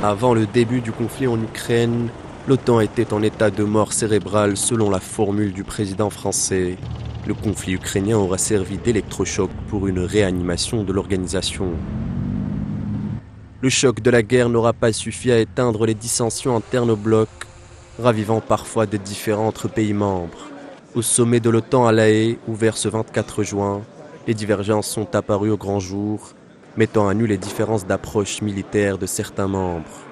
Avant le début du conflit en Ukraine, l'OTAN était en état de mort cérébrale selon la formule du président français. Le conflit ukrainien aura servi d'électrochoc pour une réanimation de l'organisation. Le choc de la guerre n'aura pas suffi à éteindre les dissensions internes au bloc, ravivant parfois des différends entre pays membres. Au sommet de l'OTAN à La Haye, ouvert ce 24 juin, les divergences sont apparues au grand jour, mettant à nu les différences d'approche militaire de certains membres.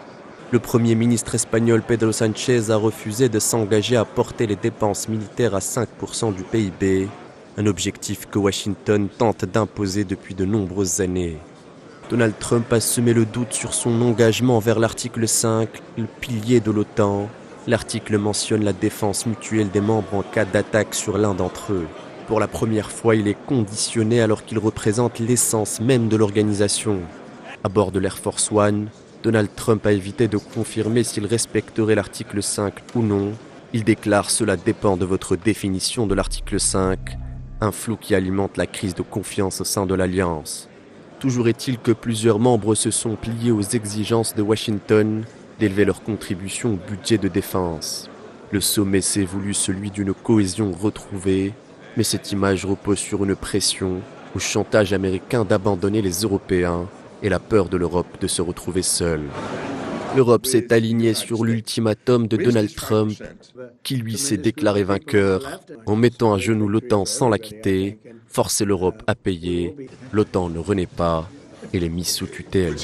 Le Premier ministre espagnol Pedro Sánchez a refusé de s'engager à porter les dépenses militaires à 5% du PIB, un objectif que Washington tente d'imposer depuis de nombreuses années. Donald Trump a semé le doute sur son engagement vers l'article 5, le pilier de l'OTAN. L'article mentionne la défense mutuelle des membres en cas d'attaque sur l'un d'entre eux. Pour la première fois, il est conditionné alors qu'il représente l'essence même de l'organisation. À bord de l'Air Force One, Donald Trump a évité de confirmer s'il respecterait l'article 5 ou non. Il déclare « Cela dépend de votre définition de l'article 5 », un flou qui alimente la crise de confiance au sein de l'Alliance. Toujours est-il que plusieurs membres se sont pliés aux exigences de Washington d'élever leur contribution au budget de défense. Le sommet s'est voulu celui d'une cohésion retrouvée, mais cette image repose sur une pression, au chantage américain d'abandonner les Européens et la peur de l'Europe de se retrouver seule. L'Europe s'est alignée sur l'ultimatum de Donald Trump, qui lui s'est déclaré vainqueur en mettant à genoux l'OTAN sans la quitter, forcer l'Europe à payer, l'OTAN ne renaît pas et les mise sous tutelle.